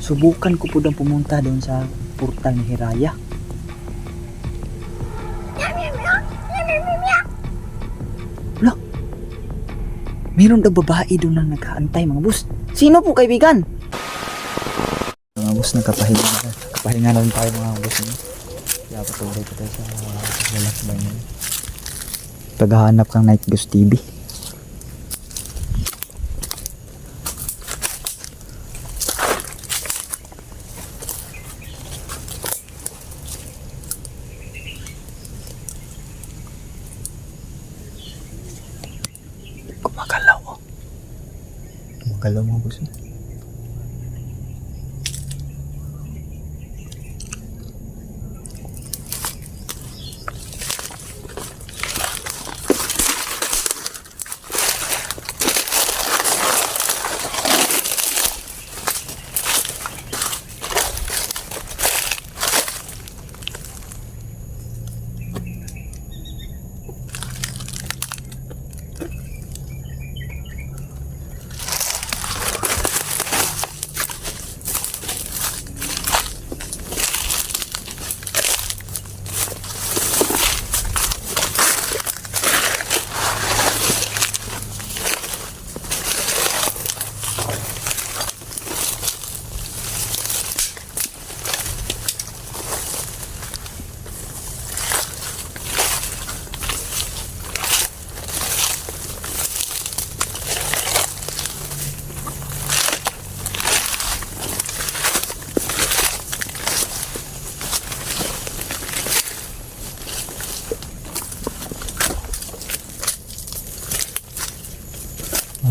Subukan ko po daw pumunta doon sa portal ni Hiraya. Wala. Meron daw babae doon na naghaantay mga boss. Sino po kaibigan? Mga boss, nagkapahinga na rin tayo mga boss. Kaya patuloy pa tayo sa lalakbay niyo. Paghahanap kang Night Ghost TV. Gumagalaw oh. Gumagalaw mga boss.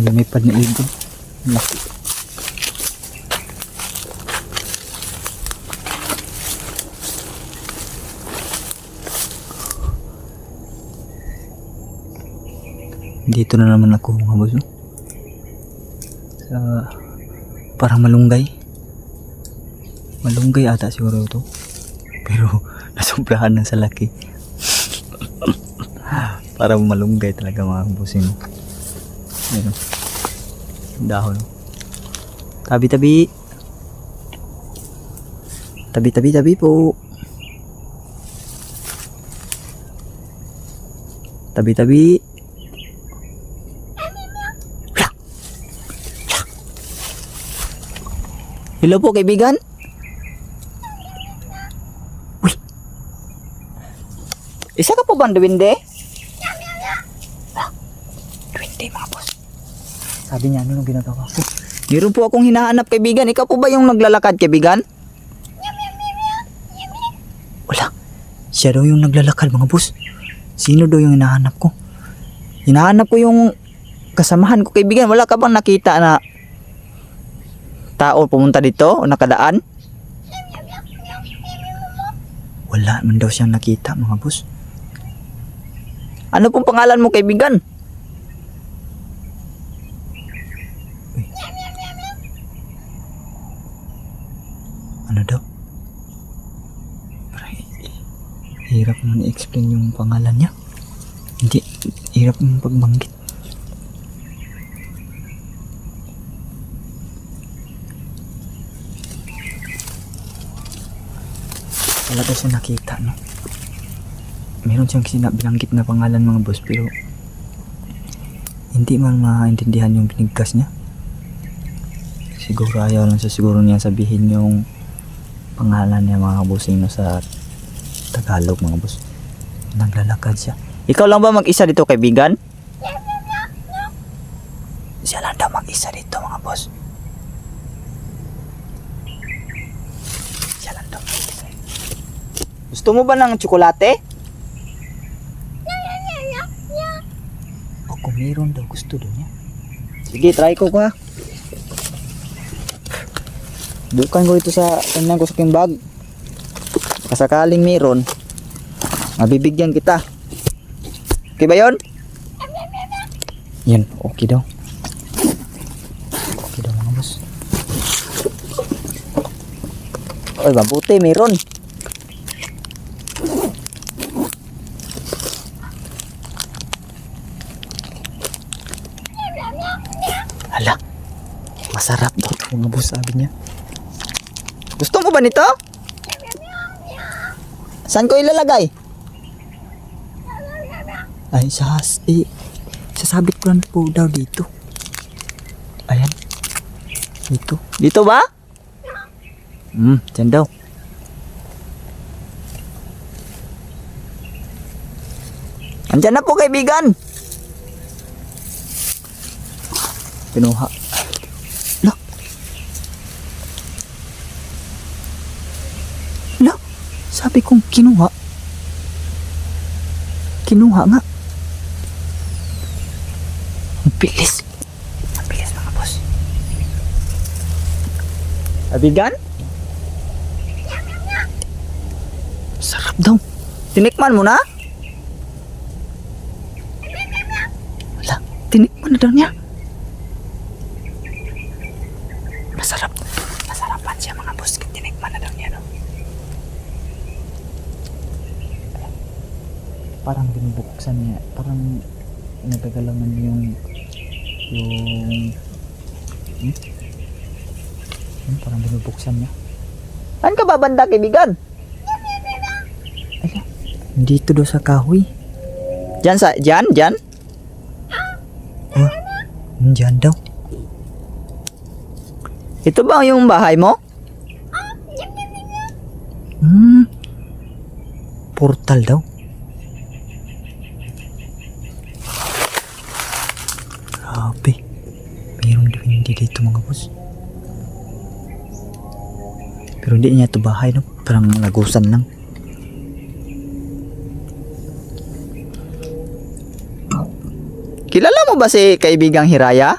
Lumipad na ibon. Laki. Dito na naman ako mga boss. Sa parang malunggay. Malunggay ata siguro ito. Pero nasumprahan na sa laki. Parang malunggay talaga mga boss. Ayun. Dahon. Tabi-tabi. Tabi-tabi po. Tabi-tabi. Hello po kaibigan. Uy. Isa ka po ba duwende? Duwende mga boss. Sabi niya, ano nung ginagawa ko? Meron po akong hinahanap kaibigan. Ikaw po ba yung naglalakad kaibigan? Wala. Siya daw yung naglalakad mga boss. Sino daw yung hinahanap ko? Hinahanap ko yung kasamahan ko kaibigan. Wala ka bang nakita na tao pumunta dito o nakadaan? Wala man daw siyang nakita mga boss. Ano pong pangalan mo kaibigan? Ano daw? Hirap naman i-explain yung pangalan niya. Hindi, hirap yung pagbanggit. Wala daw siya nakita, no? Meron siyang binanggit na pangalan mga boss, pero hindi man maintindihan yung binigkas niya. Siguro ayaw lang siya siguro niya sabihin yung pangalan niya mga bossino sa Tagalog mga boss. Naglalakad siya. Ikaw lang ba mag-isa dito kaibigan? Siya lang daw mag-isa dito mga boss. Siya lang daw mag-isa. Gusto mo ba ng tsokolate? O kung meron daw gusto doon niya. Sige, try ko ha. Dukan ko ito sa tingnan ko sa aking bag. Kasakaling meron, mabibigyan kita. Okay ba yun? Yan, okay daw. Okay daw mga boss. Oy, mabuti, meron. Hala, masarap daw ito mga boss, sabi niya. Gusto mo ba nito? Saan ko ilalagay? Ay, sasabit ko lang po daw dito. Ayan. Dito. Dito ba? Dyan daw. Andyan na po, kaibigan. Pinuha. Lah. Lah. Sabi kong kinuha. Kinuha nga. Ang bilis. Ang bilis, mga boss. Kaibigan? Sarap daw. Tinikman mo na? Wala. Tinikman na daw niya. Masarap. Masarapan siya, mga boss. Tinikman na daw niya, no? Parang binubuksan niya. Parang nagagalaman parang binubuksan niya. Saan ka ba banda, kaibigan? Ay, dito daw sa kahoy. Diyan? Oh, diyan daw. Ito ba yung bahay mo? Portal daw. Grabe. Mayroon hindi dito, mga boss. Pero hindi niya ito bahay, no? Parang lagusan lang. Kilala mo ba si kaibigang Hiraya?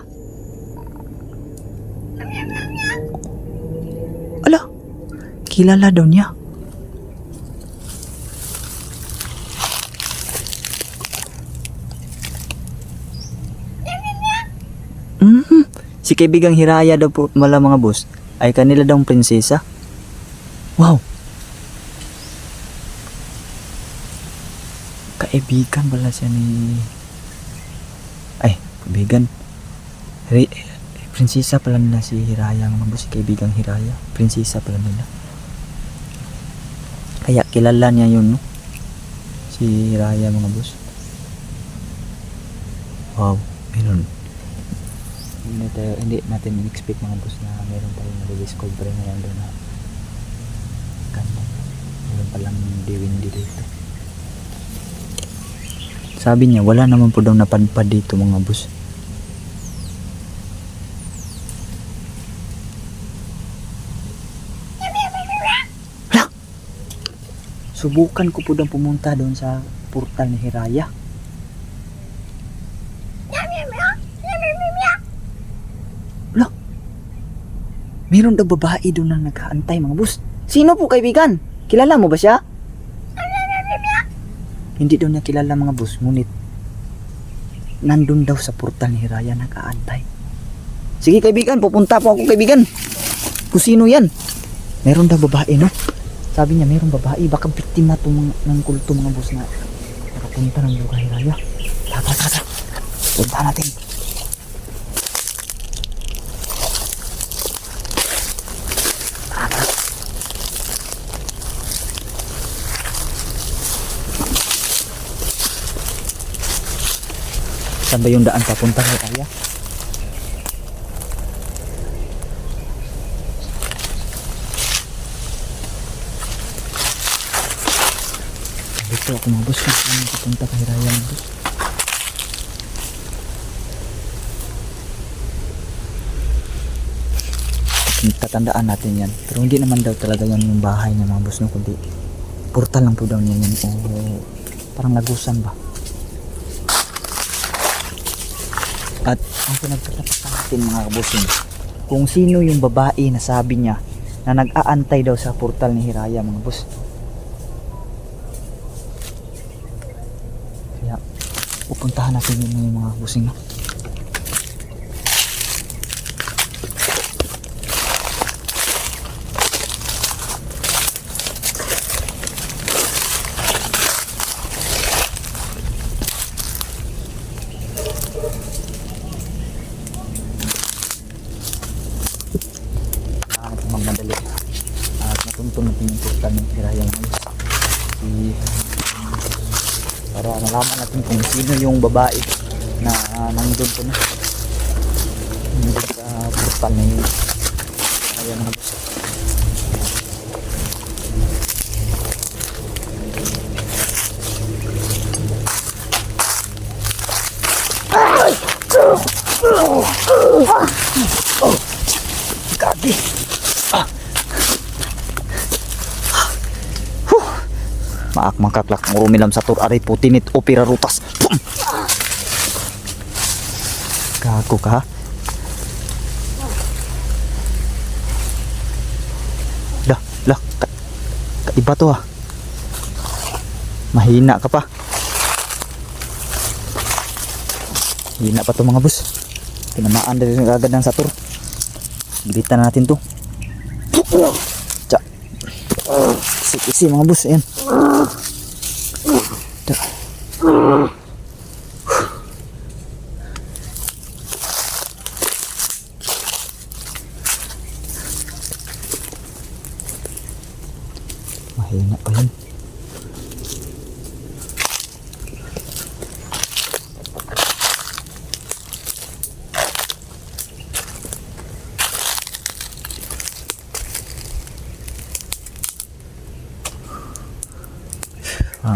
Ala, kilala daw niya. Si kaibigang Hiraya daw po mala, mga boss, ay kanila daw prinsesa. Wow. Kaibigan pala siya ni... Ay, kaibigan. Prinsesa pala nila si Hiraya, mga boss. Si kaibigang Hiraya. Prinsesa pala nila. Kaya kilala niya yun, no? Si Hiraya, mga boss. Wow, meron. Hindi natin in-expect, mga boss, na meron tayong na-discover na lang doon na ganda. Meron palang diwindi dito. Sabi niya, wala naman po daw napadpad dito, mga boss. Wala! Subukan ko po daw pumunta doon sa portal ni Hiraya. Wala! Meron daw babae doon na nag-aantay, mga boss. Sino po, kaibigan? Kilala mo ba siya? Hindi daw niya kilala, mga boss, ngunit nandun daw sa portal ni Hiraya nag-aantay. Sige, kaibigan, pupunta po ako, kaibigan. Kung sino yan? Meron daw babae, no? Sabi niya, meron babae. Baka biktima to ng kulto, mga boss, na nakapunta ng lugar Hiraya. Tara. Punta natin. Saan ba yung daan papunta kay Hiraya? Dito ako, mga boss. Saan papunta kay Hiraya, mga boss? Tatandaan natin yan. Pero hindi naman daw talaga yan yung bahay niya, mga boss, no? Kundi portal lang po daw niya yan. O parang lagusan ba? At ang pinagtatapos natin, mga kabusin, kung sino yung babae na sabi niya na nag-aantay daw sa portal ni Hiraya, mga boss. Kaya pupuntahan natin yung mga kabusing, no? Magmadali. tuntun natin yung portal ng Hiraya mga boss. Para malaman natin kung sino yung babae na nandun po na. Nandun sa portal na yung Hiraya mga boss. Gagi. Maak makaklak ang umilam sa tur aray putinit o pirarutas. Gago ka. Lah, kaiba to ha. Mahina ka pa. Hina pa to mga boss. Tinamaan din agad ng satur. Bilitan na natin to. Tsa. Isi mga boss. Ayan. Tsa. Mahina pa yun.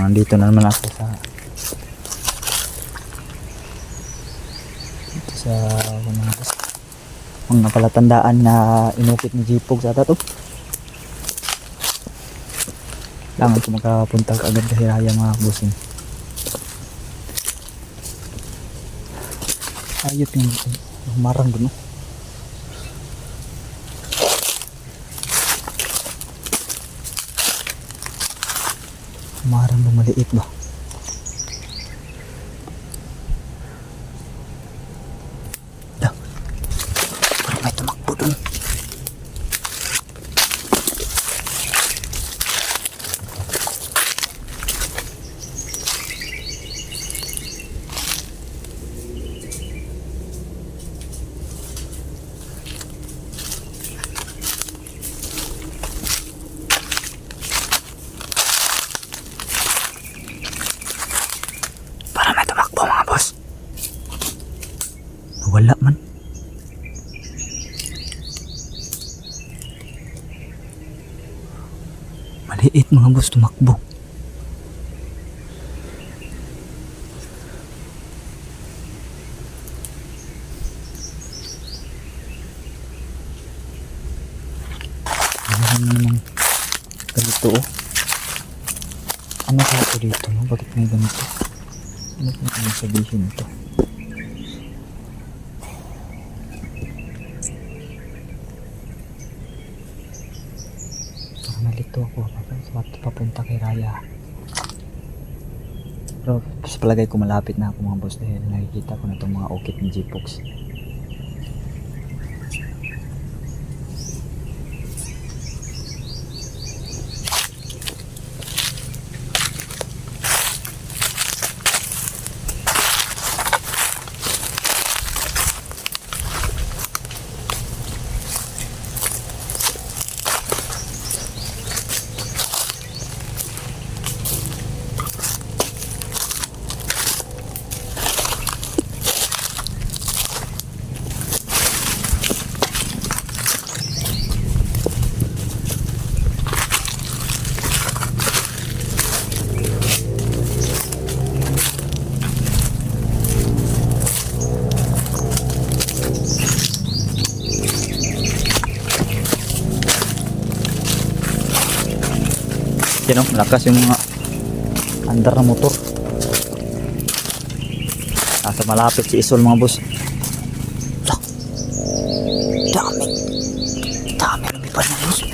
Dito na naman ako sa mga palatandaan na inukit ni Jipog sa tato. Langan ko makapunta agad sa Hiraya mga busing. Ayot yung marang doon. Marang na maliit ba? Dah. Parang may tumakbo dun. Wala man. Maliit mga boss, tumakbo. Ano naman ganito oh. Ano kaya ito dito no? Bakit may ganito? Ano kaya sabihin ito? Nalito ako papunta kay Raya. Pero sa palagay ko malapit na ako mga boss dahil nakikita ko na itong mga ukit ni Jipox. Yan o, malakas yung mga andar na motor. Nasa malapit si Isol mga boss. Dami lumipad mga boss.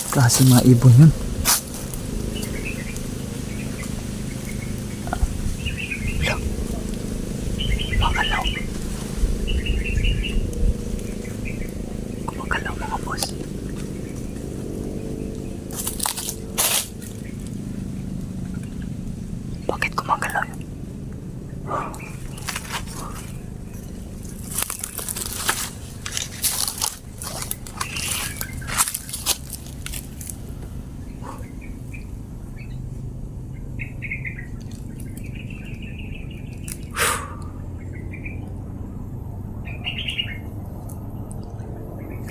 Klase mga ibon yun. Makalaw. Kumakalaw mga boss. Bakit gumagalaw yun?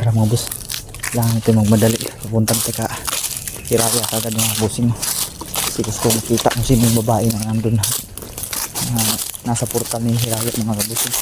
Tara mga boss. Kailangan natin magmadali. Pupunta tayo ka Hiraya kagad mga bossing. Kasi gusto ko makita kung sino yung babae na nandun na nasa portal ni Hiraya mga bossing.